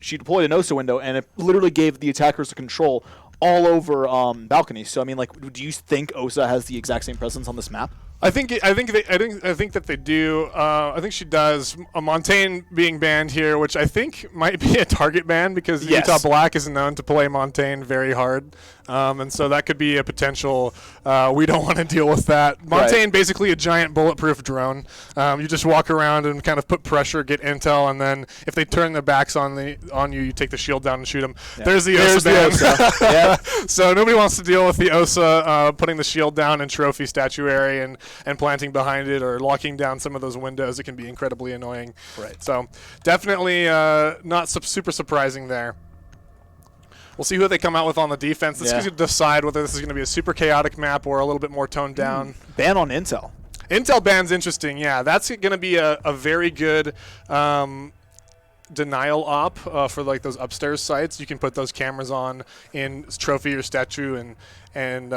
she deployed an OSA window, and it literally gave the attackers the control all over balconies. So I mean, like, do you think OSA has the exact same presence on this map? I think that they do. I think she does. Montaigne being banned here, which I think might be a target ban because Utah Black is known to play Montaigne very hard, and so that could be a potential. We don't want to deal with that. Montaigne basically a giant bulletproof drone. You just walk around and kind of put pressure, get intel, and then if they turn their backs on you, you take the shield down and shoot them. Yeah. There's the OSA ban. Yeah. So nobody wants to deal with the OSA putting the shield down in trophy statuary and planting behind it or locking down some of those windows. It can be incredibly annoying. Right. So definitely not super surprising there. We'll see who they come out with on the defense. This is going to decide whether this is going to be a super chaotic map or a little bit more toned down. Ban on Intel. Intel ban's interesting. Yeah, that's going to be a very good denial op for like those upstairs sites. You can put those cameras on in trophy or statue and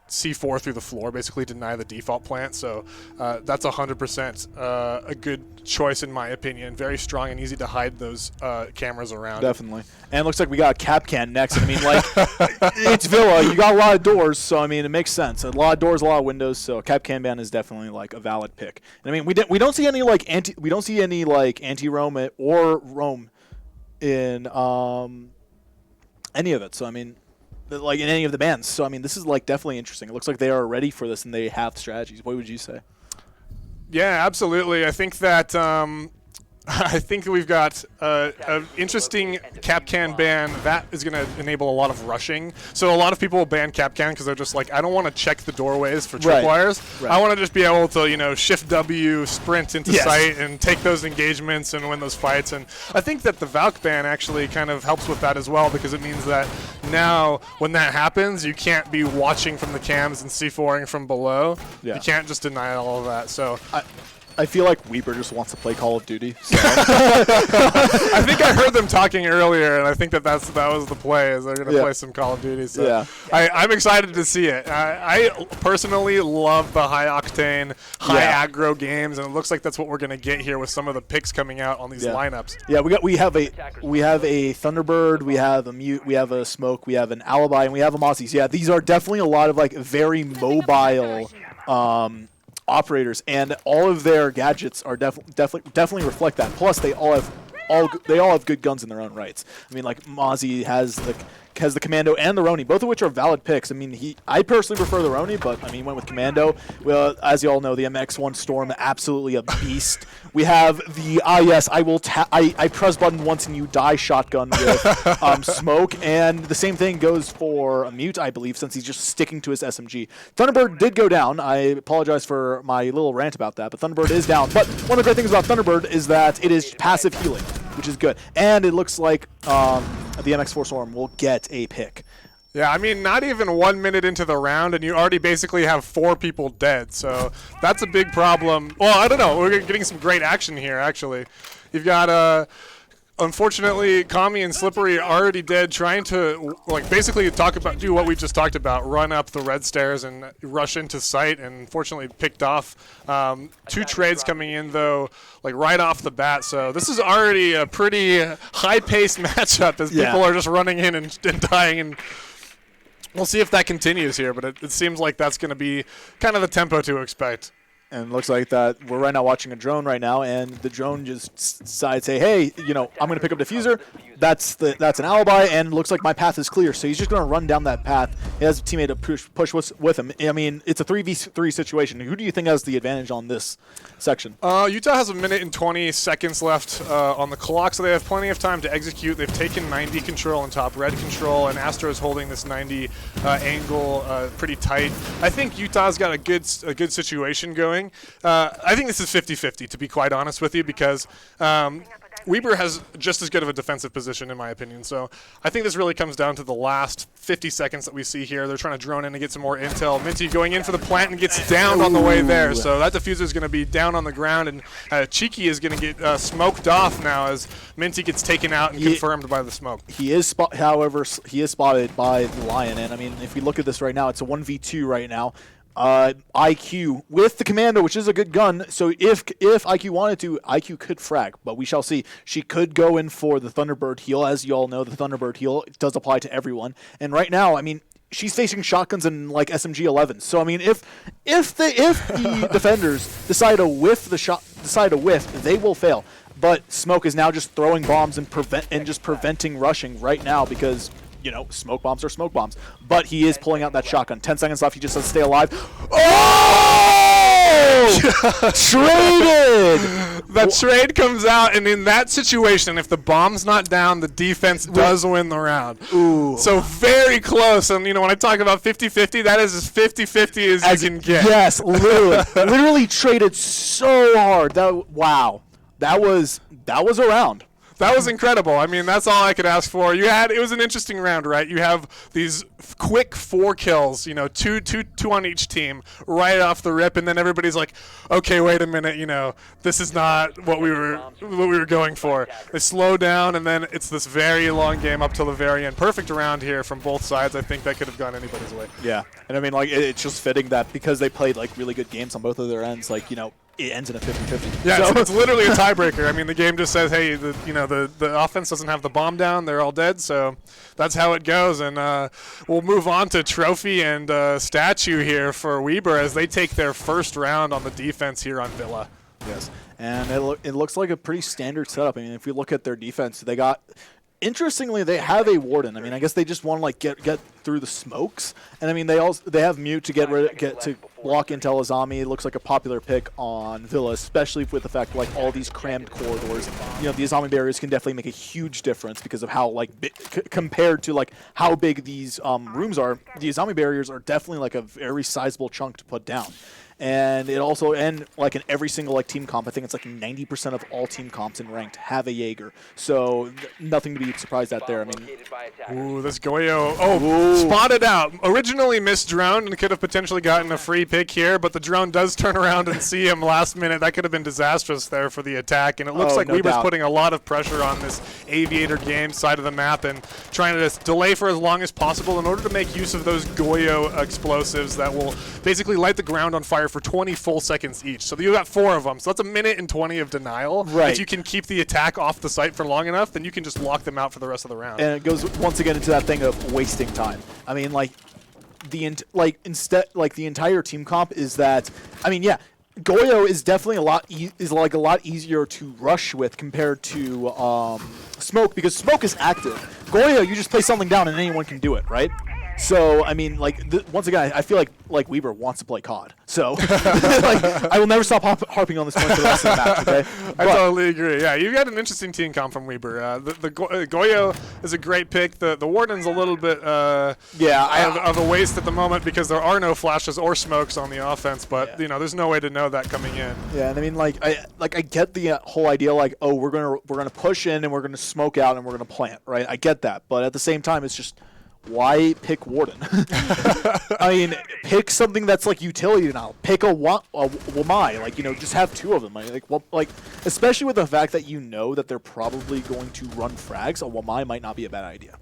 C4 through the floor, basically deny the default plant. So that's 100% a good choice in my opinion. Very strong and easy to hide those cameras around. Definitely. And it looks like we got Capcan next. I mean, like, it's Villa. You got a lot of doors, so I mean, it makes sense. A lot of doors, a lot of windows. So Capcan ban is definitely like a valid pick. And I mean, we don't see any like anti-roam or roam in any of it. So I mean, like in any of the bans. So I mean, this is like definitely interesting. It looks like they are ready for this and they have strategies. What would you say? Yeah, absolutely. I think that I think we've got an interesting Capcan ban that is going to enable a lot of rushing. So a lot of people will ban Capcan because they're just like, I don't want to check the doorways for tripwires. Right. I want to just be able to, shift W, sprint into sight, and take those engagements and win those fights. And I think that the Valk ban actually kind of helps with that as well because it means that now when that happens, you can't be watching from the cams and C4ing from below. Yeah. You can't just deny all of that. So I feel like Weeper just wants to play Call of Duty. So. I think I heard them talking earlier, and I think that was the play, is they're going to play some Call of Duty. So I'm excited to see it. I personally love the high-octane, high-aggro games, and it looks like that's what we're going to get here with some of the picks coming out on these lineups. Yeah, we have a Thunderbird, we have a Mute, we have a Smoke, we have an Alibi, and we have a Mozzies. Yeah, these are definitely a lot of like very mobile operators, and all of their gadgets are definitely reflect that. Plus, they all have good guns in their own rights. I mean, like Mozzie has the Commando and the Roni, both of which are valid picks. I mean, I personally prefer the Roni, but I mean, went with Commando. Well, as you all know, the MX-1 Storm, absolutely a beast. We have the I press button once and you die shotgun with Smoke, and the same thing goes for a Mute, I believe, since he's just sticking to his SMG. Thunderbird did go down. I apologize for my little rant about that, but Thunderbird is down. But one of the great things about Thunderbird is that it is passive healing, which is good, and it looks like the MX-4 Storm will get a pick. Yeah, I mean, not even 1 minute into the round, and you already basically have 4 people dead. So that's a big problem. Well, I don't know. We're getting some great action here, actually. You've got, unfortunately, Kami and Slippery are already dead, trying to, like, basically do what we just talked about, run up the red stairs and rush into sight, and unfortunately picked off. 2 trades coming in, though, like right off the bat. So this is already a pretty high-paced matchup as people are just running in and dying, and we'll see if that continues here, but it seems like that's going to be kind of the tempo to expect. And it looks like that we're right now watching a drone right now, and the drone just decides, hey, I'm going to pick up Diffuser. That's an Alibi, and it looks like my path is clear. So he's just going to run down that path. He has a teammate to push with him. I mean, it's a 3v3 situation. Who do you think has the advantage on this section? Utah has 1 minute and 20 seconds left on the clock, so they have plenty of time to execute. They've taken 90 control and top red control, and Astro is holding this 90 angle pretty tight. I think Utah's got a good situation going. I think this is 50-50, to be quite honest with you, because Weber has just as good of a defensive position, in my opinion. So I think this really comes down to the last 50 seconds that we see here. They're trying to drone in and get some more intel. Minty going in for the plant and gets down on the way there. So that diffuser is going to be down on the ground, and Cheeky is going to get smoked off now as Minty gets taken out and confirmed by the smoke. However, he is spotted by the Lion, and I mean, if we look at this right now, it's a 1v2 right now. IQ with the Commando, which is a good gun. So if IQ wanted to, IQ could frag, but we shall see. She could go in for the Thunderbird heal. As you all know, the Thunderbird heal does apply to everyone. And right now, I mean, she's facing shotguns and like SMG 11. So I mean, if the defenders decide to whiff, they will fail. But Smoke is now just throwing bombs and preventing rushing right now because, you know, smoke bombs are smoke bombs. But he is pulling out that shotgun. 10 seconds left. He just has to stay alive. Oh! Traded! The trade comes out, and in that situation, if the bomb's not down, the defense does win the round. Ooh. So very close. And, you know, when I talk about 50-50, that is as 50-50 as you can get. Yes, literally. Literally traded so hard. Wow. That was a round. That was incredible. I mean, that's all I could ask for. It was an interesting round, right? You have these quick 4 kills, you know, two on each team right off the rip, and then everybody's like, okay, wait a minute, you know, this is not what we were going for. They slow down, and then it's this very long game up till the very end. Perfect round here from both sides. I think that could have gone anybody's way. Yeah, and I mean, like, it's just fitting that because they played like really good games on both of their ends, like, you know, it ends in a 50-50. Yeah, so it's literally a tiebreaker. I mean, the game just says, hey, the offense doesn't have the bomb down. They're all dead, so that's how it goes. And we'll move on to Trophy and Statue here for Weber as they take their first round on the defense here on Villa. Yes, and it looks like a pretty standard setup. I mean, if you look at their defense, they got... Interestingly, they have a Warden. I mean, I guess they just want to like get through the smokes, and I mean they have Mute to get to block Intel Azami. It looks like a popular pick on Villa, especially with the fact like all these crammed corridors. You know, the Azami barriers can definitely make a huge difference because of how like compared to like how big these rooms are. The Azami barriers are definitely like a very sizable chunk to put down. And it also, like in every single like team comp, I think it's like 90% of all team comps in ranked have a Jaeger. So nothing to be surprised at there. I mean, ooh, this Goyo, spotted out. Originally missed drone and could have potentially gotten a free pick here, but the drone does turn around and see him last minute. That could have been disastrous there for the attack, and it looks like no Weber's doubt. putting a lot of pressure on this Aviator game side of the map and trying to just delay for as long as possible in order to make use of those Goyo explosives that will basically light the ground on fire for 20 full seconds each. So you got 4 of them. So that's 1 minute and 20 of denial. Right. If you can keep the attack off the site for long enough, then you can just lock them out for the rest of the round. And it goes once again into that thing of wasting time. I mean, like the entire team comp is that. I mean, yeah, Goyo is definitely a lot easier to rush with compared to Smoke because Smoke is active. Goyo, you just play something down and anyone can do it, right? So I mean, like once again, I feel like Weber wants to play COD. So like, I will never stop harping on this point for the rest of the match. Okay, I totally agree. Yeah, you've got an interesting team comp from Weber. The Goyo is a great pick. The Warden's a little bit of a waste at the moment because there are no flashes or smokes on the offense. But you know, there's no way to know that coming in. Yeah, and I mean, like I get the whole idea, like, oh, we're gonna push in and we're gonna smoke out and we're gonna plant, right? I get that, but at the same time, it's just. Why pick Warden? I mean, pick something that's like utility now. Pick a Wamai, like, you know, just have 2 of them. Like, especially with the fact that you know that they're probably going to run frags, a Wamai might not be a bad idea.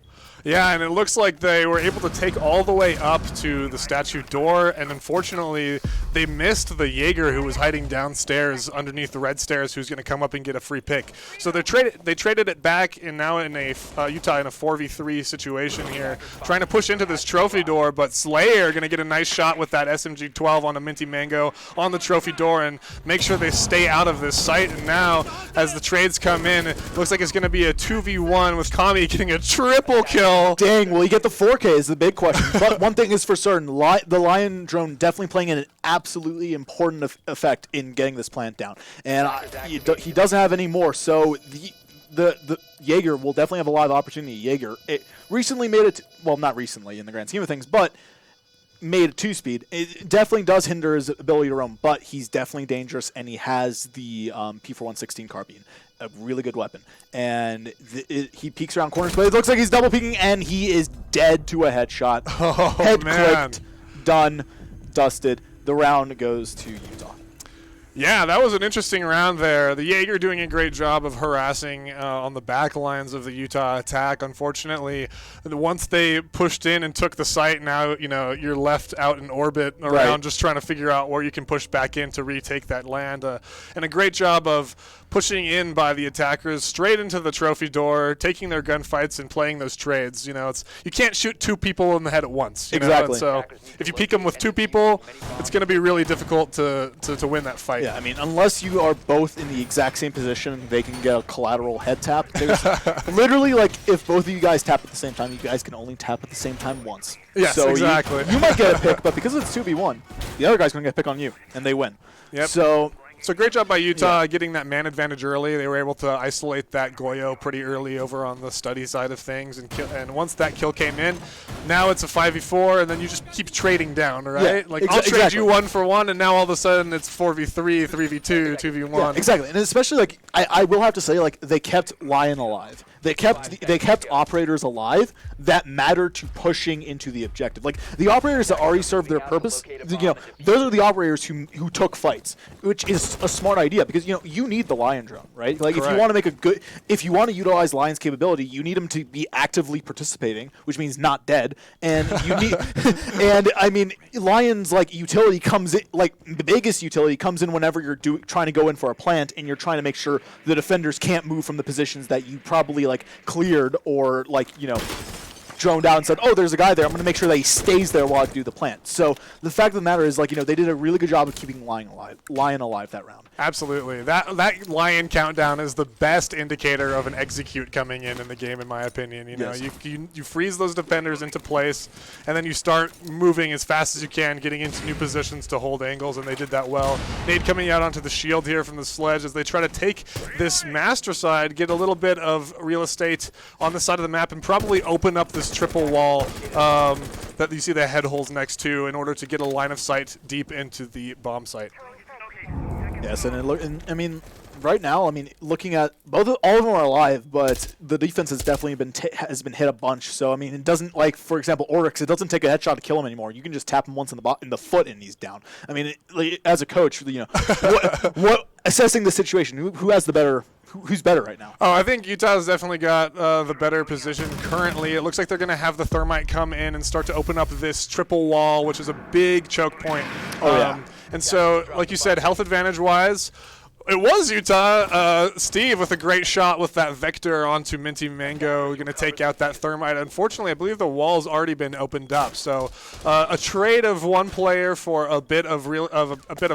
Yeah, and it looks like they were able to take all the way up to the statue door, and unfortunately, they missed the Jaeger who was hiding downstairs underneath the red stairs, who's going to come up and get a free pick. So they traded it back, and now in a Utah in a 4v3 situation here, trying to push into this trophy door, but Slayer going to get a nice shot with that SMG-12 on a Minty Mango on the trophy door and make sure they stay out of this site. And now, as the trades come in, it looks like it's going to be a 2v1 with Kami getting a triple kill. Dang, will he get the 4K is the big question. But one thing is for certain, the Lion drone definitely playing an absolutely important effect in getting this plant down. And he doesn't have any more, so the Jaeger will definitely have a lot of opportunity. Jaeger recently made it, well, not recently in the grand scheme of things, but made a 2-speed. It definitely does hinder his ability to roam, but he's definitely dangerous, and he has the P4116 carbine. A really good weapon, and he peeks around corners, but it looks like he's double peeking, and he is dead to a headshot. Oh, Head man. clicked, done, dusted. The round goes to Utah. Yeah, that was an interesting round there. The Jaeger doing a great job of harassing on the back lines of the Utah attack. Unfortunately, once they pushed in and took the site, now you're left out in orbit around just trying to figure out where you can push back in to retake that land. And a great job of pushing in by the attackers straight into the trophy door, taking their gunfights and playing those trades. You can't shoot 2 people in the head at once. Exactly. So if you peek them with 2 people, it's going to be really difficult to win that fight. Yeah, I mean, unless you are both in the exact same position, they can get a collateral head tap. There's literally, like, if both of you guys tap at the same time, you guys can only tap at the same time once. Yes, so exactly. You might get a pick, but because it's 2v1, the other guy's going to get a pick on you, and they win. Yep. So great job by Utah getting that man advantage early. They were able to isolate that Goyo pretty early over on the study side of things. And once that kill came in, now it's a 5v4, and then you just keep trading down, right? Yeah, I'll trade you 1 for 1, and now all of a sudden it's 4v3, 3v2, 2v1. Yeah, exactly. And especially, like, I will have to say, like, they kept Lion alive. They kept operators alive that matter to pushing into the objective. Like, the operators that already served their purpose, those are the operators who took fights, which is a smart idea because you need the Lion drone, right? Like, Correct. if you want to utilize Lion's capability, you need him to be actively participating, which means not dead. And you need, and I mean, Lion's utility comes in, like the biggest utility comes in whenever you're trying to go in for a plant and you're trying to make sure the defenders can't move from the positions that you probably cleared or droned out and said, oh, there's a guy there. I'm going to make sure that he stays there while I do the plant. So the fact of the matter is, they did a really good job of keeping Lion alive that round. Absolutely. That Lion countdown is the best indicator of an execute coming in the game, in my opinion. Yes. You freeze those defenders into place, and then you start moving as fast as you can, getting into new positions to hold angles, and they did that well. Nade coming out onto the shield here from the sledge as they try to take this master side, get a little bit of real estate on the side of the map, and probably open up this triple wall that you see the head holes next to in order to get a line of sight deep into the bomb site. Yes, and I mean, right now, looking at all of them are alive, but the defense has definitely been hit a bunch. So I mean, it doesn't for example, Oryx. It doesn't take a headshot to kill him anymore. You can just tap him once in the foot and he's down. I mean, as a coach, what assessing the situation, who has the better? Who's better right now? Oh, I think Utah's definitely got the better position currently. It looks like they're going to have the thermite come in and start to open up this triple wall, which is a big choke point. Oh, yeah. And so, like you said, health advantage-wise, it was Utah. Steve with a great shot with that Vector onto Minty Mango, going to take out that thermite. Unfortunately, I believe the wall's already been opened up. So a trade of one player for a bit of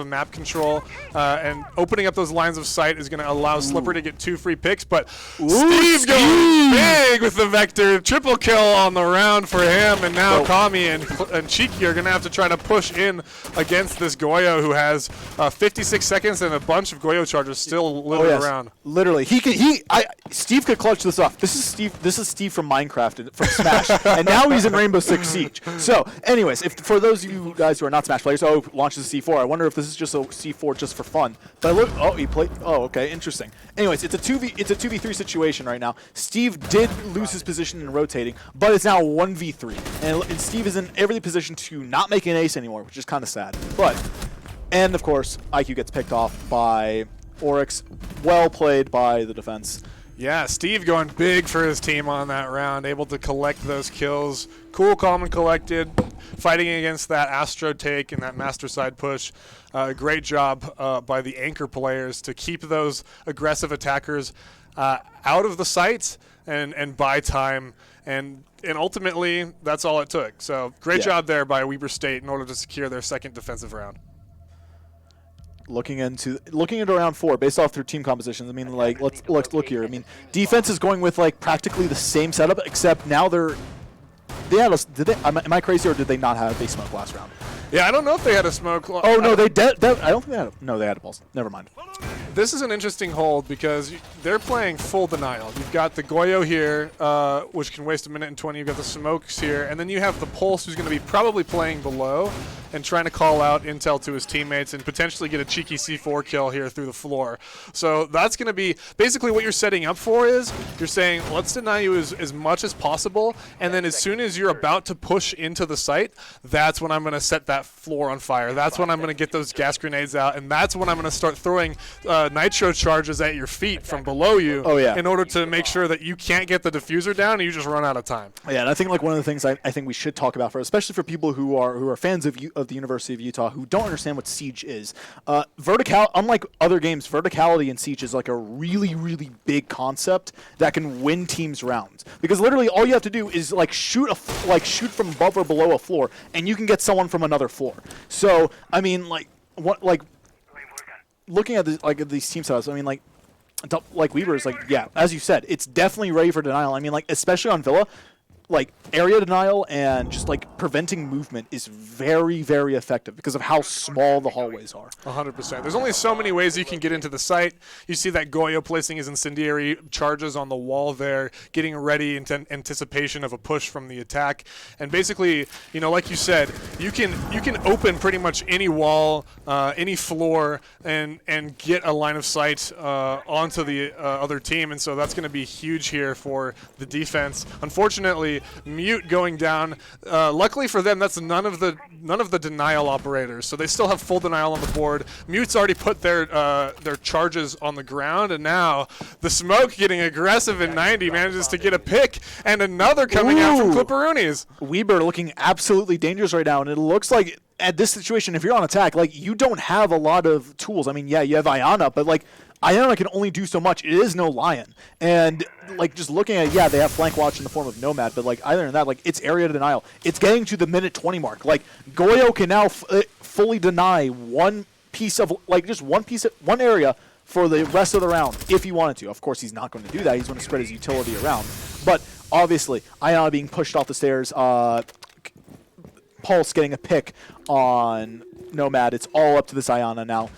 map control, and opening up those lines of sight is going to allow Slipper to get 2 free picks. But Steve going big with the Vector, triple kill on the round for him. And now Kami and Cheeky are going to have to try to push in against this Goyo, who has 56 seconds and a bunch of Goyo charges still living around. Literally, Steve could clutch this off. This is Steve from Minecraft, from Smash, and now he's in Rainbow Six Siege. So, anyways, for those of you guys who are not Smash players, launches a C4. I wonder if this is just a C4 just for fun. But look, he played. Oh, okay, interesting. Anyways, it's a 2v3 situation right now. Steve did lose his position in rotating, but it's now 1v3, and Steve is in every position to not make an ace anymore, which is kind of sad. And, of course, IQ gets picked off by Oryx. Well played by the defense. Yeah, Steve going big for his team on that round, able to collect those kills. Cool, calm, and collected, fighting against that Astro take and that master side push. Great job by the anchor players to keep those aggressive attackers out of the sight and buy time. And ultimately, that's all it took. So great job there by Weber State in order to secure their second defensive round. round 4 based off their team compositions. I mean, let's look here. I mean, defense is going with practically the same setup, except now am I crazy, or did they not have a smoke last round? Yeah, I don't know if they had a smoke. Oh no, I don't think they had. No, they had a pulse. Never mind. This is an interesting hold because they're playing full denial. You've got the Goyo here, which can waste a minute and 20. You've got the smokes here, and then you have the Pulse, who's going to be probably playing below. and trying to call out intel to his teammates and potentially get a cheeky C4 kill here through the floor. So that's going to be basically what you're setting up for. Is you're saying, let's deny you as much as possible, and then as soon as you're about to push into the site, that's when I'm going to set that floor on fire. That's when I'm going to get those gas grenades out, and that's when I'm going to start throwing nitro charges at your feet from below you in order to make sure that you can't get the diffuser down and you just run out of time. Yeah, and I think like one of the things I think we should talk about, especially for people who are fans of the University of Utah who don't understand what Siege is. Unlike other games, verticality in Siege is like a really, really big concept that can win teams rounds. Because literally all you have to do is like shoot from above or below a floor, and you can get someone from another floor. So I mean, looking at these team setups, I mean like Weaver's as you said, it's definitely ready for denial. I mean especially on Villa. Area denial and just preventing movement is very, very effective because of how small the hallways are. 100%. There's only so many ways you can get into the site. You see that Goyo placing his incendiary charges on the wall there, getting ready in anticipation of a push from the attack. And basically, like you said, you can open pretty much any wall, any floor, and get a line of sight onto the other team. And so that's going to be huge here for the defense. Unfortunately, Mute going down. Luckily for them, that's none of the denial operators, so they still have full denial on the board. Mute's already put their charges on the ground, and now the smoke getting aggressive in 90 manages to get a pick, and another coming out from Clipperoonies. Weber looking absolutely dangerous right now, and it looks like at this situation, if you're on attack, you don't have a lot of tools. I mean, yeah, you have Iana, but Iana can only do so much. It is no Lion. And, just looking at it, they have flank watch in the form of Nomad, but, other than that, it's area denial. It's getting to the minute 20 mark. Goyo can now fully deny one piece of, one area for the rest of the round if he wanted to. Of course, he's not going to do that. He's going to spread his utility around. But, obviously, Iana being pushed off the stairs, Pulse getting a pick on Nomad. It's all up to this Iana now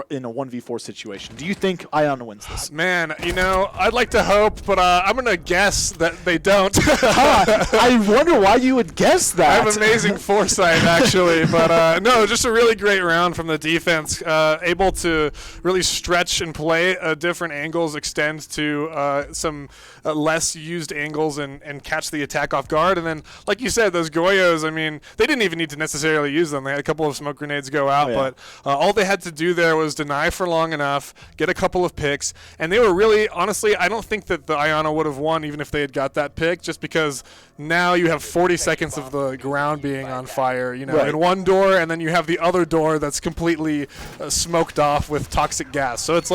in a 1v4 situation. Do you think Iana wins this? Man, I'd like to hope, but I'm going to guess that they don't. I wonder why you would guess that. I have amazing foresight, actually. But no, just a really great round from the defense. Able to really stretch and play different angles, extend to some less used angles and catch the attack off guard. And then, like you said, those Goyos, I mean, they didn't even need to necessarily use them. They had a couple of smoke grenades go out, but all they had to do there was deny for long enough, get a couple of picks, and they were really, honestly, I don't think that the Iana would have won even if they had got that pick, just because now you have 40 seconds of the ground being on fire, in one door, and then you have the other door that's completely smoked off with toxic gas. So it's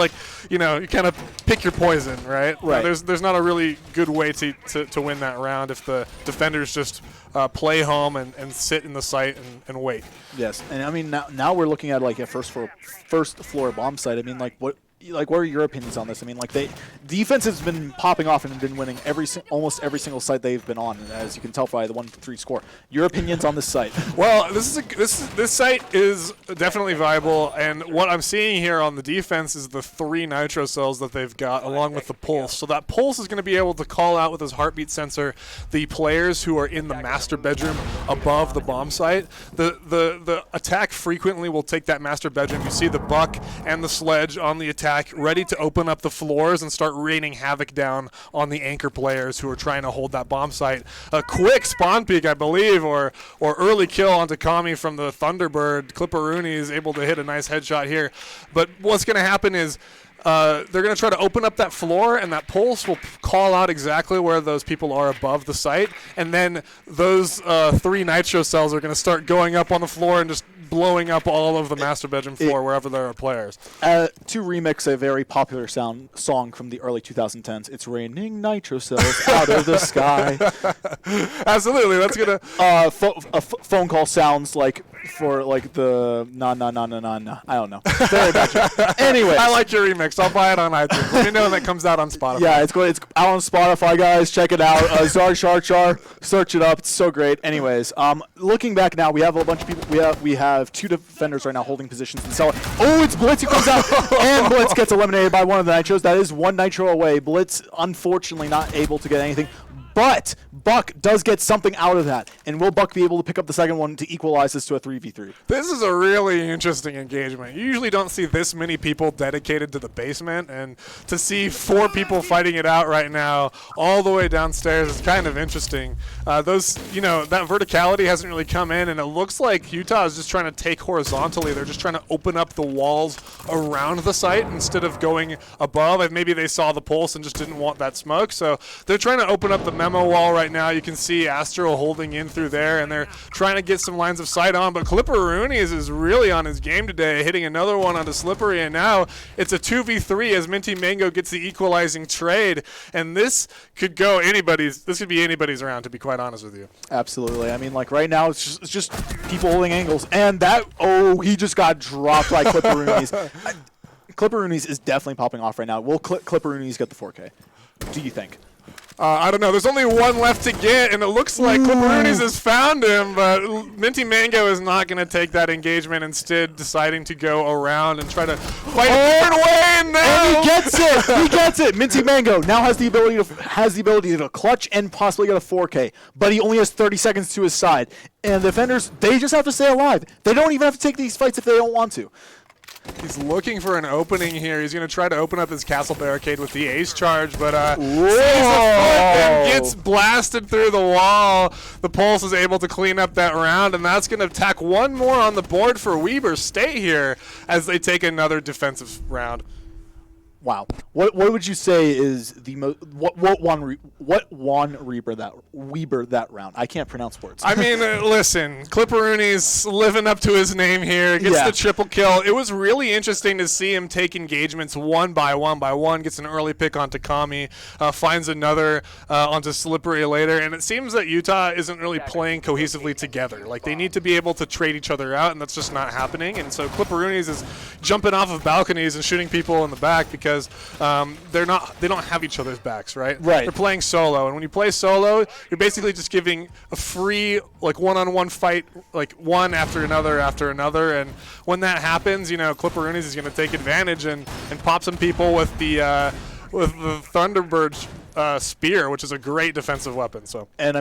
you kind of pick your poison, right? There's not a really good way to win that round if the defenders just play home and sit in the site and wait. Yes, and I mean now we're looking at a first floor bomb site. I mean what are your opinions on this? I mean defense has been popping off and been winning almost every single site they've been on, as you can tell by the 1-3 score. Your opinions on this site? Well, this site is definitely viable, and what I'm seeing here on the defense is the 3 nitro cells that they've got along with the pulse. So that pulse is going to be able to call out with his heartbeat sensor the players who are in the master bedroom above the bomb site. The attack frequently will take that master bedroom. You see the Buck and the Sledge on the attack, ready to open up the floors and start raining havoc down on the anchor players who are trying to hold that bomb site. A quick spawn peek, I believe, or early kill onto Kami from the Thunderbird. Clipperoony is able to hit a nice headshot here. But what's going to happen is they're going to try to open up that floor, and that pulse will call out exactly where those people are above the site, and then those 3 nitro cells are going to start going up on the floor and just blowing up all of the master bedroom floor wherever there are players. To remix a very popular song from the early 2010s, it's raining nitro cells out of the sky. Absolutely, that's gonna. A phone call sounds for the na. I don't know. Very bad. Anyway, I like your remix. I'll buy it on iTunes. Let me know when that comes out on Spotify. Yeah, it's out on Spotify, guys. Check it out. Zar Char Char. Search it up. It's so great. Anyways, looking back now, we have a bunch of people. We have 2 defenders right now holding positions in cellar. Oh, it's Blitz who comes out, and Blitz gets eliminated by one of the nitros. That is 1 nitro away. Blitz, unfortunately, not able to get anything. but Buck does get something out of that. And will Buck be able to pick up the second one to equalize this to a 3v3? This is a really interesting engagement. You usually don't see this many people dedicated to the basement, and to see 4 people fighting it out right now all the way downstairs is kind of interesting. That verticality hasn't really come in, and it looks like Utah is just trying to take horizontally. They're just trying to open up the walls around the site instead of going above. And maybe they saw the pulse and just didn't want that smoke, so they're trying to open up the memo wall right now. You can see Astro holding in through there, and they're trying to get some lines of sight on, but Clipperoonies is really on his game today, hitting another one onto Slippery, and now it's a 2v3 as Minty Mango gets the equalizing trade, and this could be anybody's round, to be quite honest with you. Absolutely. I mean, like right now, it's just people holding angles, and he just got dropped by Clipperoonies. Clipperoonies is definitely popping off right now. Will Clipperoonies get the 4K? Do you think? I don't know. There's only one left to get, and it looks like Clipperoonies has found him, but Minty Mango is not going to take that engagement, instead deciding to go around and try to fight a different way. And he gets it. He gets it. Minty Mango now has the ability to clutch and possibly get a 4K, but he only has 30 seconds to his side. And the defenders, they just have to stay alive. They don't even have to take these fights if they don't want to. He's looking for an opening here. He's going to try to open up his castle barricade with the ace charge, but and gets blasted through the wall. The Pulse is able to clean up that round, and that's going to tack one more on the board for Weber State here as they take another defensive round. Wow. What would you say is the most what won Weber that round? I can't pronounce words. I mean, listen, Clipperooni's living up to his name here. Gets the triple kill. It was really interesting to see him take engagements one by one. Gets an early pick onto Kami, finds another onto Slippery later, and it seems that Utah isn't really playing cohesively together. Like, they need to be able to trade each other out, and that's just not happening. And so Clipperooni's is jumping off of balconies and shooting people in the back because they don't have each other's backs, right? Right. They're playing solo, and when you play solo, you're basically just giving a free, like, one-on-one fight, like one after another, and when that happens, Clipperoonies is going to take advantage and pop some people with the Thunderbird spear, which is a great defensive weapon. So, and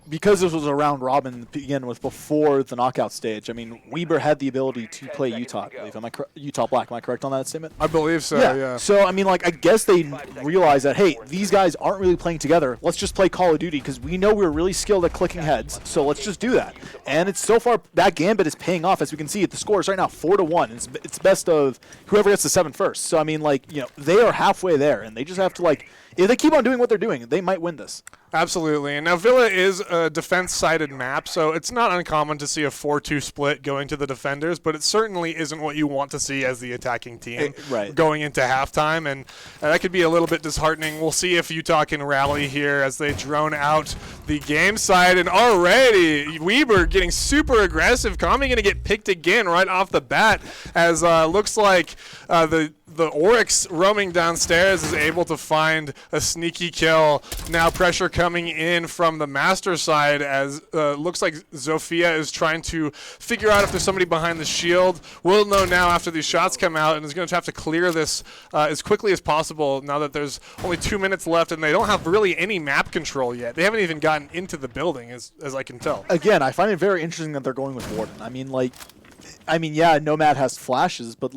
because this was a round robin to begin with before the knockout stage, Weber had the ability to play Utah, I believe. Utah Black. Am I correct on that statement? I believe so. Yeah. So I guess they realized that, hey, these guys aren't really playing together. Let's just play Call of Duty because we know we're really skilled at clicking heads. So let's just do that. And it's so far that gambit is paying off, as we can see. The score is right now 4-1. It's best of whoever gets the 7 first. So they are halfway there, and they just have to if they keep on doing what they're doing, they might win this. Absolutely. And now Villa is a defense-sided map, so it's not uncommon to see a 4-2 split going to the defenders, but it certainly isn't what you want to see as the attacking team going into halftime, and that could be a little bit disheartening. We'll see if Utah can rally here as they drone out the game side, and already Weber getting super aggressive. Kami going to get picked again right off the bat, as looks like the Oryx roaming downstairs is able to find a sneaky kill. Now pressure coming in from the master side, as looks like Zofia is trying to figure out if there's somebody behind the shield. We'll know now after these shots come out, and is going to have to clear this as quickly as possible now that there's only 2 minutes left, and they don't have really any map control yet. They haven't even gotten into the building, as I can tell. Again, I find it very interesting that they're going with Warden. Yeah, Nomad has flashes, but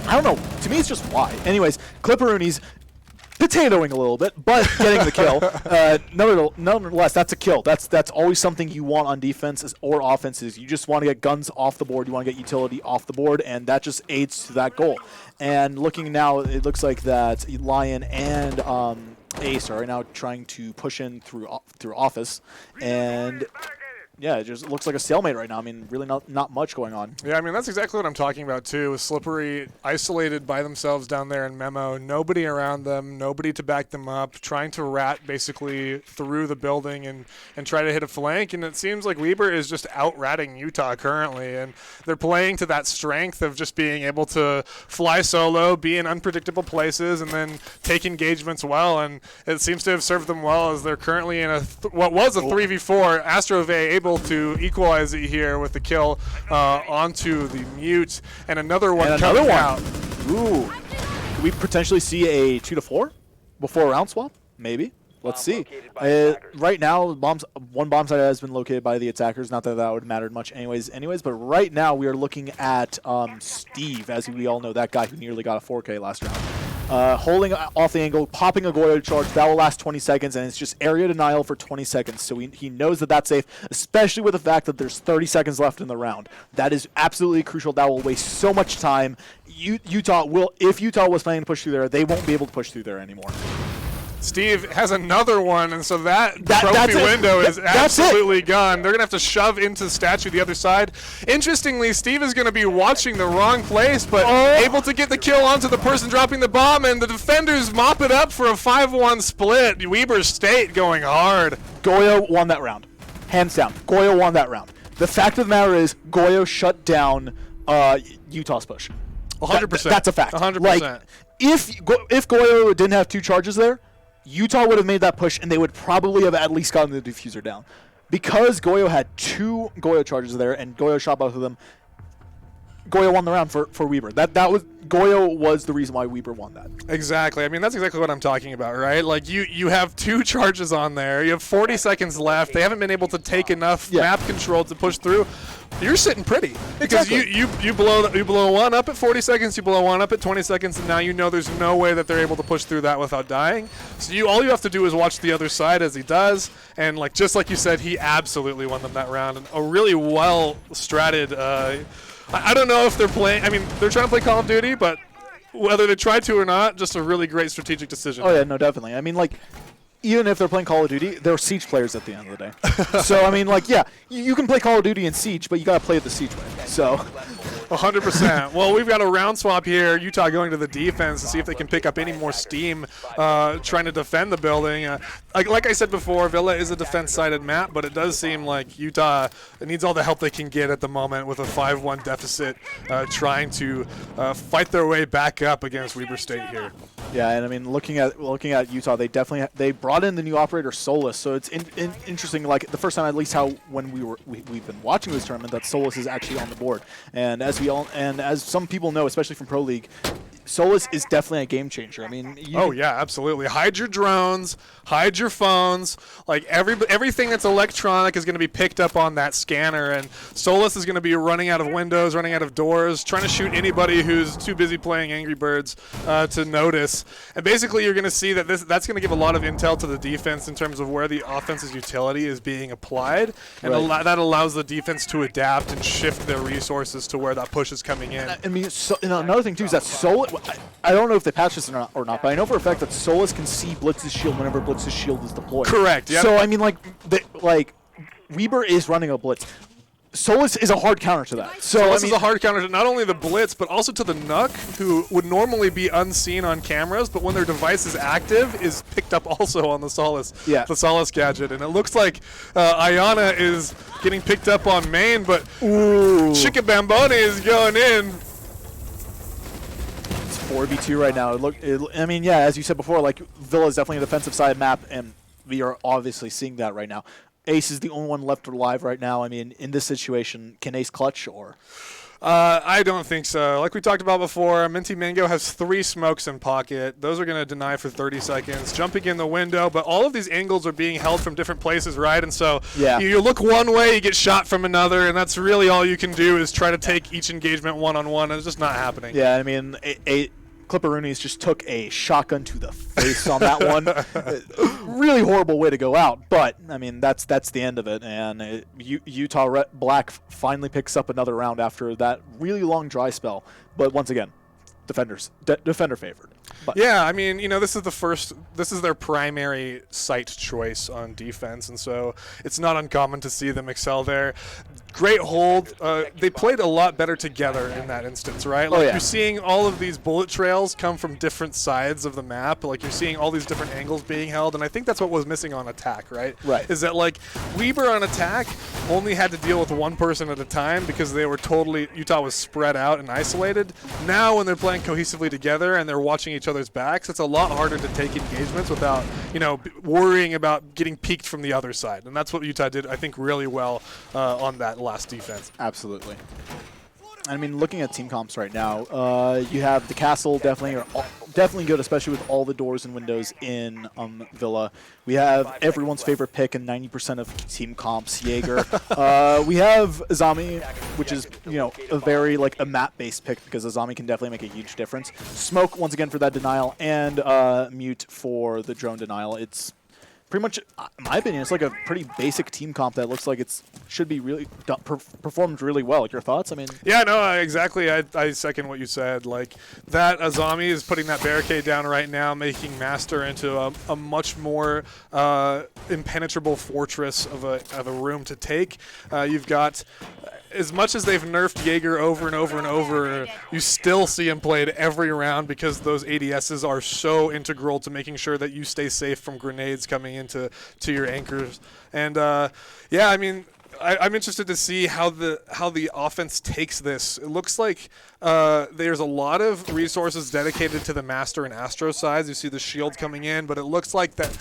I don't know. To me, it's just why. Anyways, Clipperoonies potatoing a little bit, but getting the kill. Nonetheless, that's a kill. That's always something you want on defense or offenses. You just want to get guns off the board. You want to get utility off the board, and that just aids to that goal. And looking now, it looks like that Lion and Ace are right now trying to push in through office, and yeah, it just looks like a stalemate right now. Really not much going on. Yeah, that's exactly what I'm talking about too. With Slippery isolated by themselves down there in Memo, nobody around them, nobody to back them up, trying to rat basically through the building and try to hit a flank. And it seems like Weber is just out-ratting Utah currently, and they're playing to that strength of just being able to fly solo, be in unpredictable places, and then take engagements well. And it seems to have served them well, as they're currently in what was a 3v4. Astrove able to equalize it here with the kill onto the mute, and another one out. Ooh. Could we potentially see a 2-4 before a round swap? Maybe. Let's see. Right now, one bomb site has been located by the attackers. Not that that would matter much anyways. But right now we are looking at Steve, as we all know, that guy who nearly got a 4K last round. Holding off the angle, popping a Goyo charge. That will last 20 seconds, and it's just area denial for 20 seconds. So he knows that that's safe, especially with the fact that there's 30 seconds left in the round. That is absolutely crucial. That will waste so much time. Utah will, if Utah was planning to push through there, they won't be able to push through there anymore. Steve has another one, and so that trophy window is absolutely gone. They're going to have to shove into the statue the other side. Interestingly, Steve is going to be watching the wrong place, but able to get the kill onto the person dropping the bomb, and the defenders mop it up for a 5-1 split. Weber State going hard. Goyo won that round. Hands down. Goyo won that round. The fact of the matter is Goyo shut down Utah's push. 100%. That's a fact. 100%. Like, if Goyo didn't have 2 charges there, Utah would have made that push, and they would probably have at least gotten the diffuser down. Because Goyo had 2 Goyo charges there, and Goyo shot both of them, Goyo won the round for Weber. Goyo was the reason why Weber won that. Exactly. I mean, that's exactly what I'm talking about, right? Like, you have 2 charges on there. You have 40 seconds left. They haven't been able to take enough map control to push through. You're sitting pretty because you blow one up at 40 seconds, you blow one up at 20 seconds, and now you know there's no way that they're able to push through that without dying. So all you have to do is watch the other side as he does, and just like you said, he absolutely won them that round. And a really well stratted. I don't know if they're playing. I mean, they're trying to play Call of Duty, but whether they try to or not, just a really great strategic decision. Oh yeah, no, definitely. I mean, even if they're playing Call of Duty, they're Siege players at the end of the day. So, I mean, yeah, you can play Call of Duty in Siege, but you got to play it the Siege way. So, 100%. Well, we've got a round swap here. Utah going to the defense to see if they can pick up any more steam trying to defend the building. Like I said before, Villa is a defense-sided map, but it does seem like Utah needs all the help they can get at the moment with a 5-1 deficit, trying to fight their way back up against Weber State here. Yeah, and I mean, looking at Utah, they brought in the new operator Solus, so it's interesting. Like the first time, at least, when we've been watching this tournament, that Solus is actually on the board, and as some people know, especially from Pro League, Solus is definitely a game changer. I mean, oh yeah, absolutely. Hide your drones, hide your phones. Like everything that's electronic is going to be picked up on that scanner, and Solus is going to be running out of windows, running out of doors, trying to shoot anybody who's too busy playing Angry Birds to notice. And basically, you're going to see that that's going to give a lot of intel to the defense in terms of where the offense's utility is being applied, and that allows the defense to adapt and shift their resources to where that push is coming in. I mean, another thing too is that Solus. I don't know if they patched this or not, but I know for a fact that Solus can see Blitz's shield whenever Blitz's shield is deployed. Correct. Yeah. So I mean, Weber is running a Blitz. Solus is a hard counter to that. Solus is a hard counter to not only the Blitz, but also to the Nook, who would normally be unseen on cameras, but when their device is active, is picked up also on the Solus gadget. And it looks like Ayana is getting picked up on main, but Chicabambone is going in. 4v2 right now. I mean, yeah, as you said before, like Villa is definitely a defensive side map, and we are obviously seeing that right now. Ace is the only one left alive right now. I mean, in this situation, can Ace clutch or? I don't think so. Like we talked about before, Minty Mango has 3 smokes in pocket. Those are going to deny for 30 seconds. Jumping in the window, but all of these angles are being held from different places, right? And so you look one way, you get shot from another, and that's really all you can do is try to take each engagement one-on-one, and it's just not happening. Yeah, I mean, Clipperoonies just took a shotgun to the face on that one. Really horrible way to go out, but I mean that's the end of it. And Utah Black finally picks up another round after that really long dry spell. But once again, defender favored. But yeah, I mean, this is their primary site choice on defense, and so it's not uncommon to see them excel there. Great hold. They played a lot better together in that instance, right? Like you're seeing all of these bullet trails come from different sides of the map. Like you're seeing all these different angles being held, and I think that's what was missing on attack, right? Right. Is that like Weber on attack only had to deal with one person at a time because they were Utah was spread out and isolated. Now when they're playing cohesively together and they're watching each other's backs, it's a lot harder to take engagements without, worrying about getting peeked from the other side. And that's what Utah did, I think, really well on that last defense. Absolutely. I mean, looking at team comps right now, you have the castle definitely good, especially with all the doors and windows in Villa. We have everyone's favorite pick in 90% of team comps, Jaeger. We have Azami, which is a very a map-based pick because Azami can definitely make a huge difference. Smoke once again for that denial, and Mute for the drone denial. It's pretty much, in my opinion, it's like a pretty basic team comp that looks like it should be really performed really well. Your thoughts? I mean, yeah, no, exactly. I second what you said. Like that, Azami is putting that barricade down right now, making Master into a much more impenetrable fortress of a room to take. You've got. As much as they've nerfed Jaeger over and over and over, you still see him played every round because those ADSs are so integral to making sure that you stay safe from grenades coming into your anchors. And yeah, I mean, I'm interested to see how the offense takes this. It looks like there's a lot of resources dedicated to the Master and Astro sides. You see the shield coming in, but it looks like that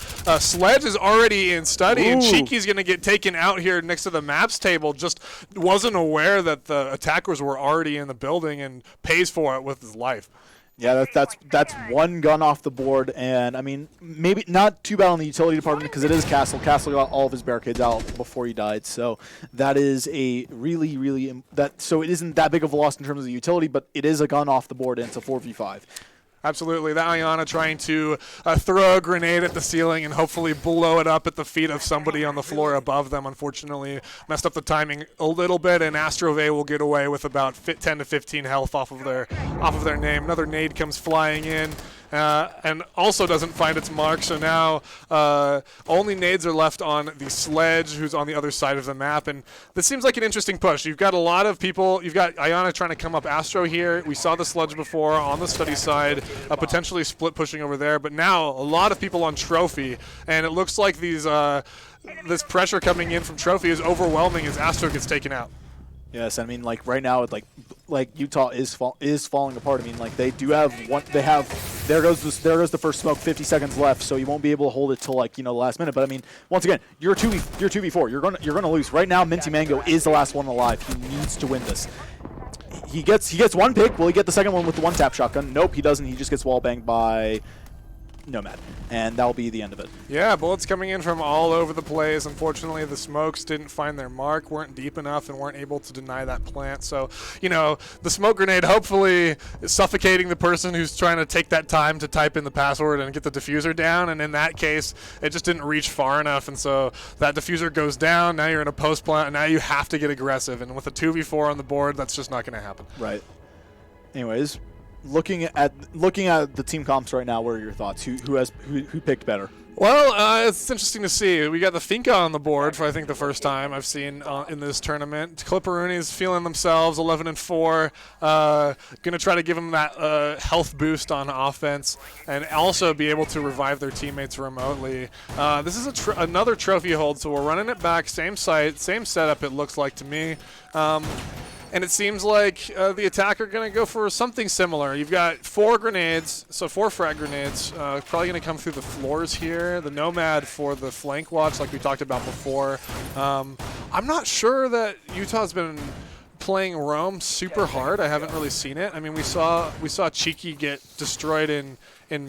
Sledge is already in study, and Cheeky's going to get taken out here next to the maps table. Just wasn't aware that the attackers were already in the building and pays for it with his life. Yeah, that's one gun off the board, and I mean, maybe not too bad on the utility department because it is Castle. Castle got all of his barricades out before he died, so that is a really so it isn't that big of a loss in terms of the utility, but it is a gun off the board, and it's a 4v5. Absolutely. That Ayana trying to throw a grenade at the ceiling and hopefully blow it up at the feet of somebody on the floor above them. Unfortunately, messed up the timing a little bit, and Astrove will get away with about 10 to 15 health off of their name. Another nade comes flying in. And also doesn't find its mark, so now only nades are left on the Sledge, who's on the other side of the map, and this seems like an interesting push. You've got a lot of people. You've got Ayana trying to come up Astro here. We saw the Sledge before on the study side, potentially split pushing over there, but now a lot of people on Trophy, and it looks like this pressure coming in from Trophy is overwhelming as Astro gets taken out. Yes, I mean, like right now, like Utah is falling apart. I mean, like they do have one. They have there goes the first smoke. 50 seconds left, so you won't be able to hold it till the last minute. But I mean, once again, you're 2v4. You're gonna lose right now. Minty Mango is the last one alive. He needs to win this. He gets one pick. Will he get the second one with the one tap shotgun? Nope, he doesn't. He just gets wall banged by Nomad, and that'll be the end of it. Yeah, bullets coming in from all over the place. Unfortunately, the smokes didn't find their mark, weren't deep enough, and weren't able to deny that plant. So, the smoke grenade hopefully is suffocating the person who's trying to take that time to type in the password and get the diffuser down, and in that case, it just didn't reach far enough, and so that diffuser goes down. Now you're in a post plant, and now you have to get aggressive, and with a 2v4 on the board, that's just not going to happen. Right. Anyways, looking at the team comps right now, what are your thoughts? Who picked better? Well, it's interesting to see. We got the Finka on the board for I think the first time I've seen in this tournament. Clipperooni's feeling themselves, 11-4. Gonna try to give them that health boost on offense and also be able to revive their teammates remotely. This is another trophy hold, so we're running it back, same site, same setup. It looks like to me. And it seems like the attacker going to go for something similar. You've got 4 grenades, so 4 frag grenades. Probably going to come through the floors here. The Nomad for the flank watch, like we talked about before. I'm not sure that Utah's been playing Rome super hard. I haven't really seen it. I mean, we saw Cheeky get destroyed in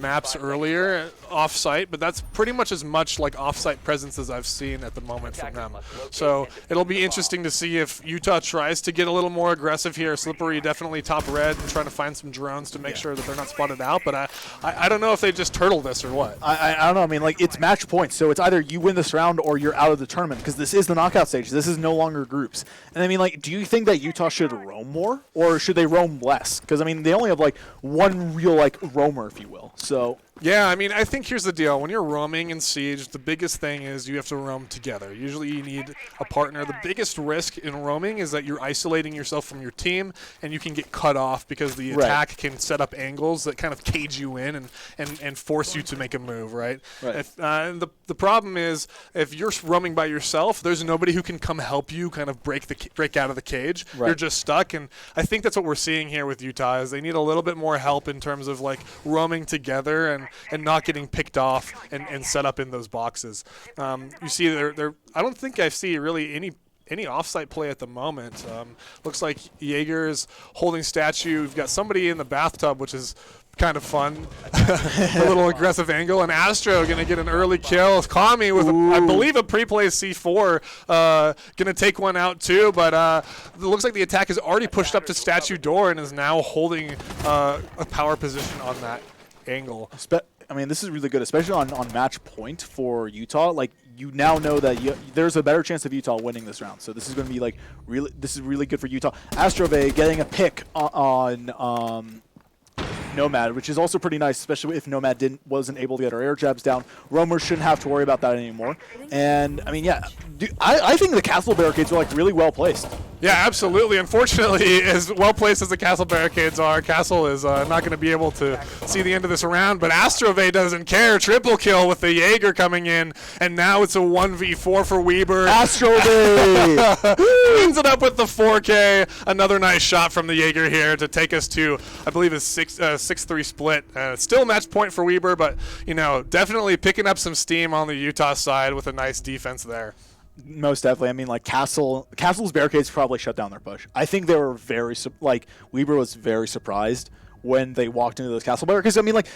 maps earlier off-site, but that's pretty much as much like off-site presence as I've seen at the moment from them. So it'll be interesting to see if Utah tries to get a little more aggressive here. Slippery definitely top red and trying to find some drones to make sure that they're not spotted out, but I don't know if they just turtle this or what. I don't know. I mean, like, it's match points, so it's either you win this round or you're out of the tournament because this is the knockout stage. This is no longer groups. And I mean, like, do you think that Utah should roam more or should they roam less? Because, I mean, they only have, like, one real, like, roamer, if you will. So yeah, I mean, I think here's the deal. When you're roaming in Siege, the biggest thing is you have to roam together. Usually you need a partner. The biggest risk in roaming is that you're isolating yourself from your team and you can get cut off because the attack can set up angles that kind of cage you in and force you to make a move, right? And the problem is if you're roaming by yourself, there's nobody who can come help you kind of break out of the cage. You're just stuck, and I think that's what we're seeing here with Utah is they need a little bit more help in terms of like roaming together and not getting picked off and set up in those boxes. You see, I don't think I see really any offsite play at the moment. Looks like Jaeger's holding statue. We've got somebody in the bathtub, which is kind of fun. A little aggressive angle, and Astro going to get an early kill. Kami with, I believe, a pre-play C4. Going to take one out too, but it looks like the attack is already pushed up to statue door and is now holding a power position on that angle. I mean, this is really good, especially on match point for Utah. Like, you now know that there's a better chance of Utah winning this round. So this is going to be like this is really good for Utah. Astrove getting a pick on Nomad, which is also pretty nice, especially if Nomad wasn't able to get our air jabs down. Roamer shouldn't have to worry about that anymore. And I mean, yeah, I think the castle barricades are like really well placed. Yeah, absolutely. Unfortunately, as well placed as the castle barricades are, Castle is not going to be able to see the end of this round, but Astrove doesn't care. Triple kill with the Jaeger coming in, and now it's a 1v4 for Weber. Astrove cleans it up with the 4K. Another nice shot from the Jaeger here to take us to, I believe, a 6-3 split. Still match point for Weber, but, you know, definitely picking up some steam on the Utah side with a nice defense there. Most definitely. I mean, like, Castle's barricades probably shut down their push. I think they were Weber was very surprised when they walked into those castle barricades. I mean, like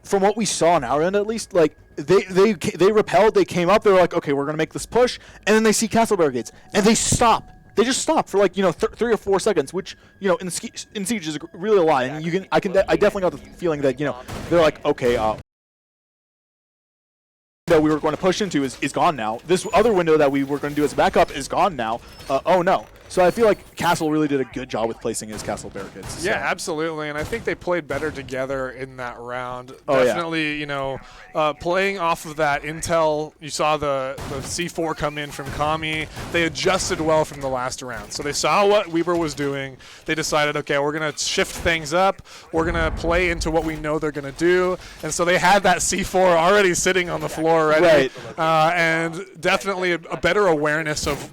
from what we saw on our end, at least, like they repelled, they came up, they were like, okay, we're gonna make this push, and then they see castle barricades, and they stop. They just stop for like 3 or 4 seconds, which in Siege is really a lot. And I definitely got the feeling that they're like, okay, that we were going to push into is gone now. This other window that we were going to do as a backup is gone now. Oh no. So I feel like Castle really did a good job with placing his castle barricades. So. Yeah, absolutely, and I think they played better together in that round. Oh, definitely, playing off of that intel, you saw the C4 come in from Kami. They adjusted well from the last round. So they saw what Weber was doing. They decided, okay, we're going to shift things up. We're going to play into what we know they're going to do. And so they had that C4 already sitting on the floor already. Right. And definitely a better awareness of,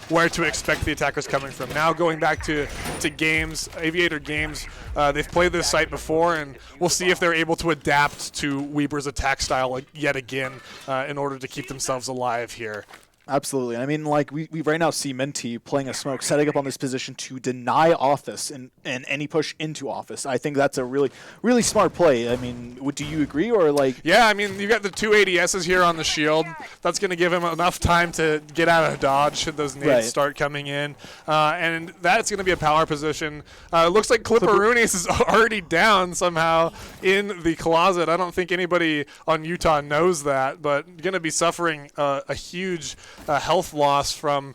where to expect the attackers coming from. Now going back to games, Aviator games, they've played this site before, and we'll see if they're able to adapt to Weber's attack style yet again in order to keep themselves alive here. Absolutely. I mean, like, we right now see Menti playing a smoke, setting up on this position to deny office and any push into office. I think that's a really, really smart play. I mean, do you agree, or like? Yeah, I mean, you got the 2 ADSs here on the shield. That's going to give him enough time to get out of dodge should those nades start coming in. And that's going to be a power position. It looks like Clipperoonies is already down somehow in the closet. I don't think anybody on Utah knows that, but going to be suffering a huge health loss from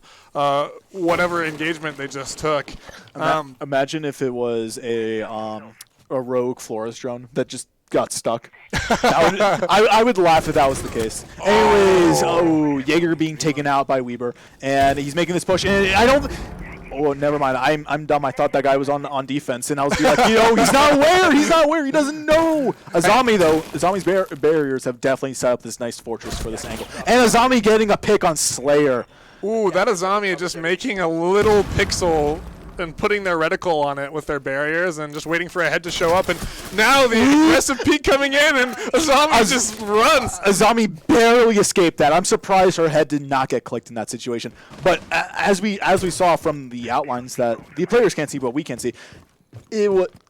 whatever engagement they just took. Imagine if it was a rogue Flores drone that just got stuck. I would laugh if that was the case. Anyways, Jaeger being taken out by Weber, and he's making this push. And I don't. Oh, never mind. I'm dumb. I thought that guy was on defense, and I was like, he's not aware. He's not aware. He doesn't know. Azami, though, Azami's barriers have definitely set up this nice fortress for this angle. And Azami getting a pick on Slayer. Ooh, that Azami just making a little pixel and putting their reticle on it with their barriers and just waiting for a head to show up. And now the aggressive peek coming in, and Azami just runs. Azami barely escaped that. I'm surprised her head did not get clicked in that situation. But as we saw from the outlines that the players can't see, but we can see,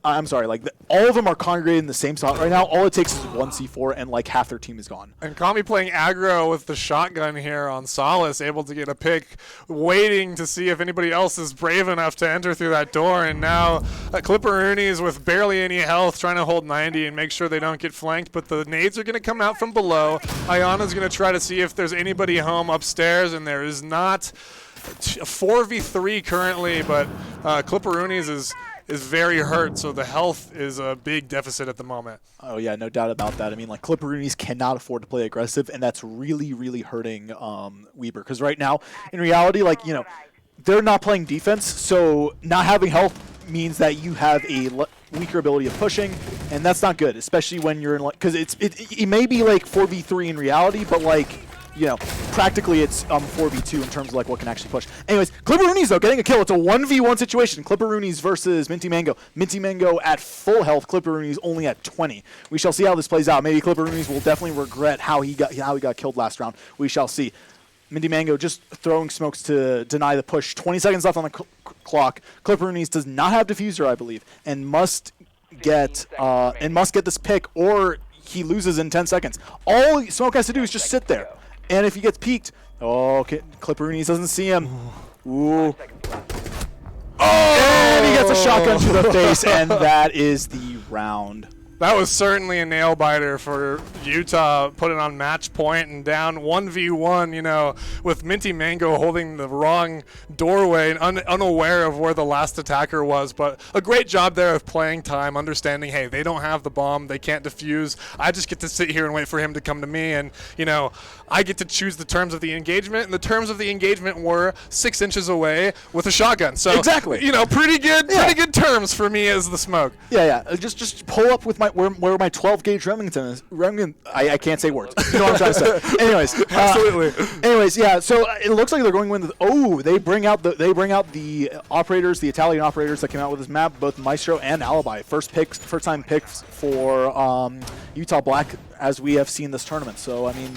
I'm sorry, all of them are congregated in the same spot right now. All it takes is one C4, and like half their team is gone. And Kami playing aggro with the shotgun here on Solace, able to get a pick, waiting to see if anybody else is brave enough to enter through that door. And now Clipperoonies with barely any health, trying to hold 90 and make sure they don't get flanked. But the nades are going to come out from below. Ayana's going to try to see if there's anybody home upstairs, and there is not. A 4v3 currently, but Clipperoonies is very hurt, so the health is a big deficit at the moment. Oh, yeah, no doubt about that. I mean, like, Clipperoonies cannot afford to play aggressive, and that's really, really hurting Weber. Because right now, in reality, they're not playing defense, so not having health means that you have a weaker ability of pushing, and that's not good, especially when you're in, because it may be, 4v3 in reality, but, practically it's 4v2 in terms of what can actually push. Anyways, Clipperoonies though getting a kill. It's a 1v1 situation. Clipperoonies versus Minty Mango. Minty Mango at full health. Clipperoonies only at 20. We shall see how this plays out. Maybe Clipperoonies will definitely regret how he got killed last round. We shall see. Minty Mango just throwing smokes to deny the push. 20 seconds left on the clock. Clipperoonies does not have diffuser, I believe, and must get this pick, or he loses in 10 seconds. All Smoke has to do is just sit there, and if he gets peeked, okay, Clipperoonies doesn't see him. Ooh. And he gets a shotgun to the face, and that is the round. That was certainly a nail biter for Utah, putting on match point and down 1v1, you know, with Minty Mango holding the wrong doorway and unaware of where the last attacker was. But a great job there of playing time, understanding, hey, they don't have the bomb, they can't defuse. I just get to sit here and wait for him to come to me, and, you know, I get to choose the terms of the engagement, and the terms of the engagement were 6 inches away with a shotgun. So, exactly. You know, pretty good terms for me as the Smoke. Yeah. Just pull up with where my 12 gauge Remington is. I can't say words. You know what I'm trying to say. Anyways, absolutely. Anyways, yeah. So it looks like they're going with. They bring out the operators, the Italian operators that came out with this map, both Maestro and Alibi. First time picks for Utah Black as we have seen this tournament. So I mean.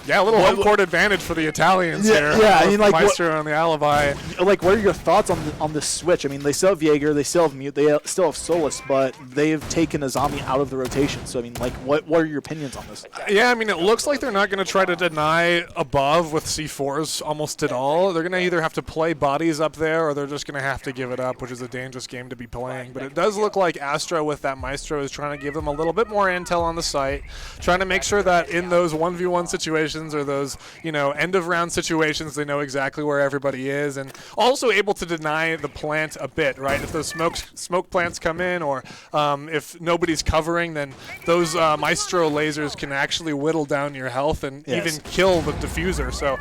Yeah, a little home court advantage for the Italians here. Yeah, I mean, like Maestro and the Alibi. Like, what are your thoughts on this switch? I mean, they still have Jaeger, they still have Mute, they still have Solus, but they've taken a zombie out of the rotation. So, I mean, like, what are your opinions on this? Yeah, I mean, it looks like they're not going to try to deny above with C4s almost at all. They're going to either have to play bodies up there, or they're just going to have to give it up, which is a dangerous game to be playing. But it does look like Astra with that Maestro is trying to give them a little bit more intel on the site, trying to make sure that in those 1v1 situations or those, you know, end of round situations, they know exactly where everybody is, and also able to deny the plant a bit, right? If those smoke plants come in, or if nobody's covering, then those Maestro lasers can actually whittle down your health and even kill the diffuser. So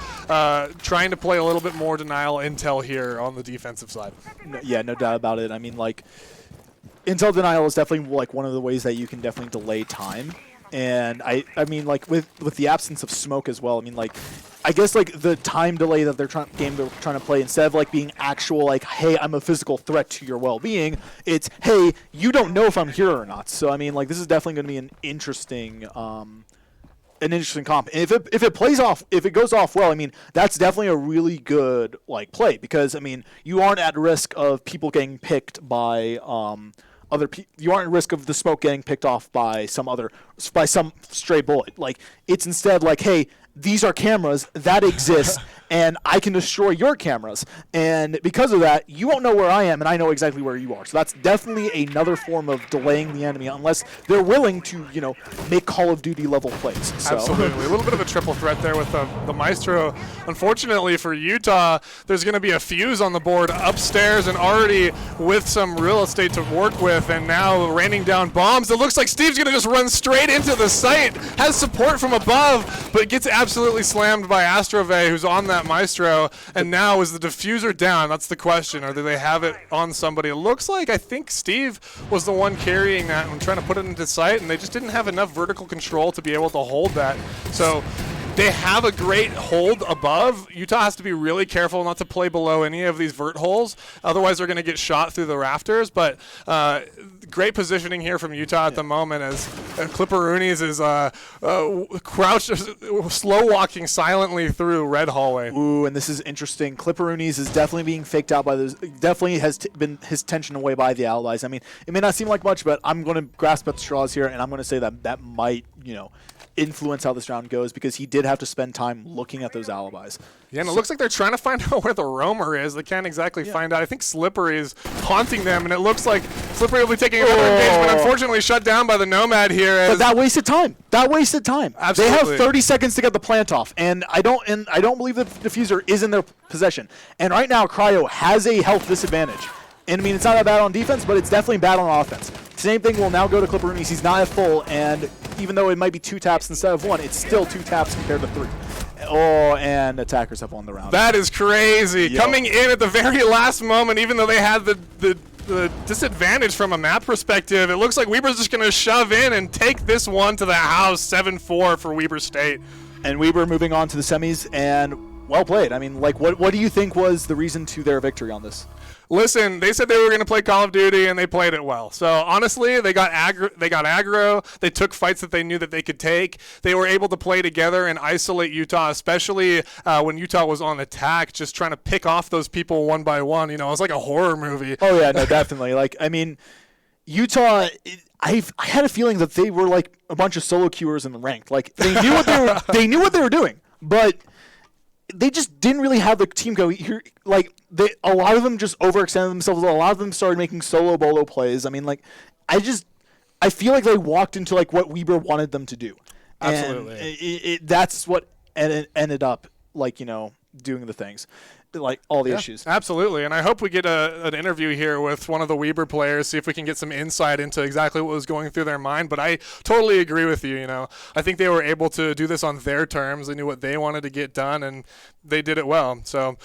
trying to play a little bit more denial intel here on the defensive side. No doubt about it. I mean, like, intel denial is definitely like one of the ways that you can definitely delay time. And I mean, like, with the absence of smoke as well, I mean, like, I guess, like, the time delay that they're trying to play, instead of, like, being actual, like, hey, I'm a physical threat to your well-being, it's, hey, you don't know if I'm here or not. So, I mean, like, this is definitely going to be an interesting comp. And if it plays off, if it goes off well, I mean, that's definitely a really good, like, play, because, I mean, you aren't at risk of people getting picked by you aren't at risk of the smoke getting picked off by some stray bullet. Like, it's instead like, hey, these are cameras that exist, and I can destroy your cameras. And because of that, you won't know where I am, and I know exactly where you are. So that's definitely another form of delaying the enemy, unless they're willing to, you know, make Call of Duty level plays. So. Absolutely. A little bit of a triple threat there with the Maestro. Unfortunately for Utah, there's going to be a fuse on the board upstairs, and already with some real estate to work with, and now raining down bombs. It looks like Steve's going to just run straight into the site, has support from above, but gets absolutely slammed by Astrove, who's on that Maestro. And now, is the diffuser down? That's the question. Or do they have it on somebody? It looks like, I think Steve was the one carrying that and trying to put it into sight, and they just didn't have enough vertical control to be able to hold that. So they have a great hold above. Utah has to be really careful not to play below any of these vert holes. Otherwise, they're going to get shot through the rafters. But great positioning here from Utah at the moment, as Clipperoonies is crouched, slow walking silently through red hallway. Ooh, and this is interesting. Clipperoonies is definitely being faked out by those. Definitely has been his tension away by the allies. I mean, it may not seem like much, but I'm going to grasp at the straws here, and I'm going to say that might, you know, influence how this round goes, because he did have to spend time looking at those alibis. Yeah, and it looks like they're trying to find out where the roamer is. They can't exactly find out. I think Slippery is haunting them, and it looks like Slippery will be taking another engagement. Unfortunately, shut down by the Nomad here. But that wasted time. Absolutely. They have 30 seconds to get the plant off, and I don't believe the diffuser is in their possession. And right now, Cryo has a health disadvantage. And I mean, it's not that bad on defense, but it's definitely bad on offense. Same thing will now go to Clipperoonies. He's not at full, and even though it might be 2 taps instead of 1, it's still 2 taps compared to 3. Oh, and attackers have won the round. That is crazy. Yep. Coming in at the very last moment, even though they had the disadvantage from a map perspective, it looks like Weber's just going to shove in and take this one to the house, 7-4 for Weber State. And Weber moving on to the semis, and well played. I mean, like, what do you think was the reason to their victory on this? Listen, they said they were going to play Call of Duty, and they played it well. So honestly, they got aggro. They took fights that they knew that they could take. They were able to play together and isolate Utah, especially when Utah was on attack, just trying to pick off those people one by one. You know, it was like a horror movie. Oh yeah, no, definitely. Like, I mean, Utah. I had a feeling that they were like a bunch of solo queuers in the ranked. Like, they knew what they were doing, but they just didn't really have the team go here. Like, a lot of them just overextended themselves. A lot of them started making solo bolo plays. I mean, like, I feel like they walked into like what Weber wanted them to do. Absolutely. And that's what ended up, like, you know, doing the things, like all the issues. Absolutely. And I hope we get an interview here with one of the Weber players, see if we can get some insight into exactly what was going through their mind. But I totally agree with you. You know, I think they were able to do this on their terms. They knew what they wanted to get done, and they did it well. So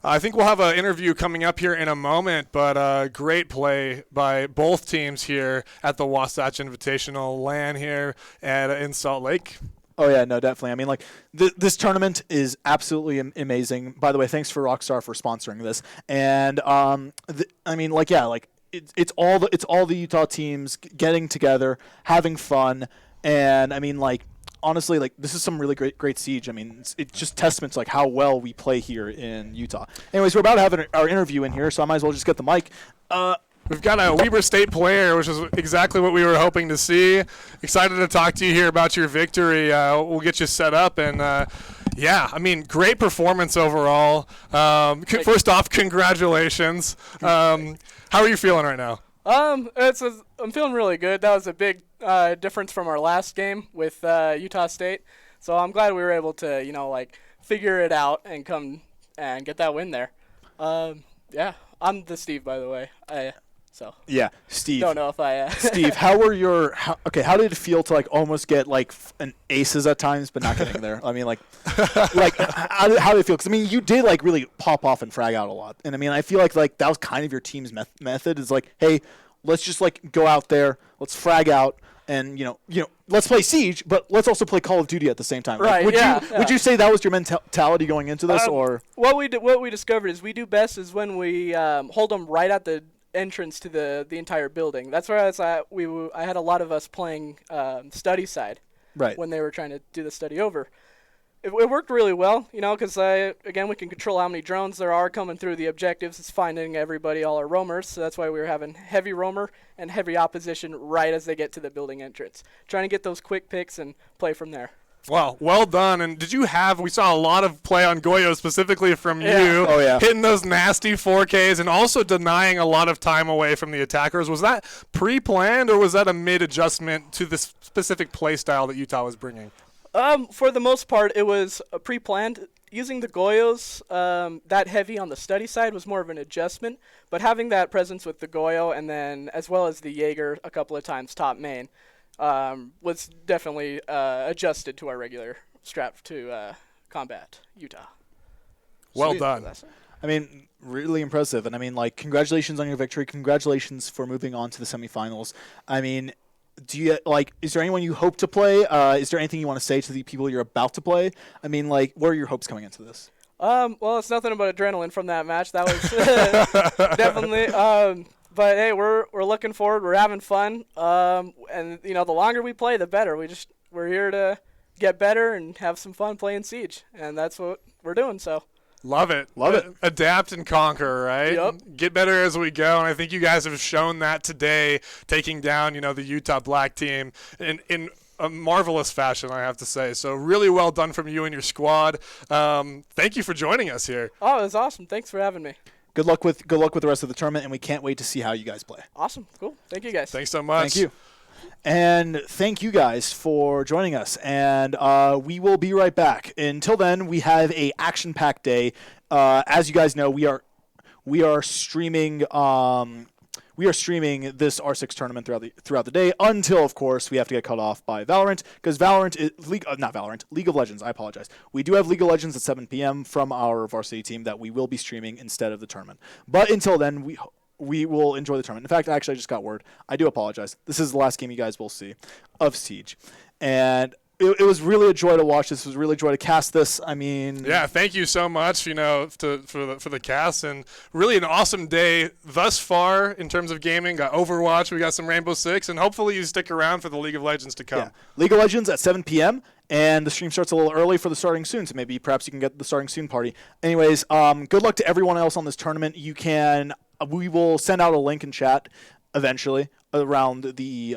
I think we'll have an interview coming up here in a moment, but great play by both teams here at the Wasatch Invitational LAN here in Salt Lake. Oh, yeah, no, definitely. I mean, like, this tournament is absolutely amazing. By the way, thanks for Rockstar for sponsoring this. And, I mean, like, yeah, like, it's all the Utah teams getting together, having fun. And, I mean, like, honestly, like, this is some really great Siege. I mean, it's just testament to, like, how well we play here in Utah. Anyways, we're about to have our interview in here, so I might as well just get the mic. We've got a Weber State player, which is exactly what we were hoping to see. Excited to talk to you here about your victory. We'll get you set up. And, yeah, I mean, great performance overall. First off, congratulations. How are you feeling right now? I'm feeling really good. That was a big difference from our last game with Utah State. So I'm glad we were able to, you know, like, figure it out and come and get that win there. Yeah, I'm the Steve, by the way. Yeah, Steve. Don't know if I. Steve, how did it feel to like almost get like an aces at times, but not getting there? I mean, like how did it feel? Because I mean, you did like really pop off and frag out a lot, and I mean, I feel like that was kind of your team's method. Is like, hey, let's just like go out there, let's frag out, and you know, let's play Siege, but let's also play Call of Duty at the same time. Right? Like, would you say that was your mentality going into this, or what we discovered is we do best is when we hold them right at the entrance to the entire building. That's where I had a lot of us playing study side, right, when they were trying to do the study over. It worked really well, you know, because again, we can control how many drones there are coming through the objectives. It's finding everybody, all our roamers, so that's why we were having heavy roamer and heavy opposition right as they get to the building entrance, trying to get those quick picks and play from there. Wow, well done. And we saw a lot of play on Goyo specifically from you. Oh, yeah. Hitting those nasty 4Ks and also denying a lot of time away from the attackers. Was that pre-planned or was that a mid-adjustment to the specific play style that Utah was bringing? For the most part, it was pre-planned. Using the Goyos that heavy on the study side was more of an adjustment, but having that presence with the Goyo and then as well as the Jaeger a couple of times top main, was definitely adjusted to our regular strap to combat Utah. Well done. I mean, really impressive. And I mean, like, congratulations on your victory. Congratulations for moving on to the semifinals. I mean, is there anyone you hope to play? Is there anything you want to say to the people you're about to play? I mean, like, what are your hopes coming into this? Well, it's nothing but adrenaline from that match. That was definitely. But hey, we're looking forward. We're having fun. And you know, the longer we play, the better. We're here to get better and have some fun playing Siege, and that's what we're doing. So. Love it. Adapt and conquer, right? Yep. Get better as we go, and I think you guys have shown that today, taking down, you know, the Utah Black team in a marvelous fashion, I have to say. So really well done from you and your squad. Thank you for joining us here. Oh, it was awesome. Thanks for having me. Good luck with the rest of the tournament, and we can't wait to see how you guys play. Awesome. Cool. Thank you, guys. Thanks so much. Thank you. And thank you guys for joining us. And we will be right back. Until then, we have a action-packed day. As you guys know, we are streaming this R6 tournament throughout the day until, of course, we have to get cut off by Valorant, because League of Legends. I apologize. We do have League of Legends at 7 p.m. from our varsity team that we will be streaming instead of the tournament. But until then, we will enjoy the tournament. In fact, actually, I just got word. I do apologize. This is the last game you guys will see of Siege. And it was really a joy to watch this. It was really a joy to cast this. I mean, yeah, thank you so much, for the cast, and really an awesome day thus far in terms of gaming. Got Overwatch, we got some Rainbow Six, and hopefully you stick around for the League of Legends to come. Yeah. League of Legends at 7 p.m. and the stream starts a little early for the starting soon, so maybe perhaps you can get the starting soon party. Anyways, good luck to everyone else on this tournament. We will send out a link in chat eventually around the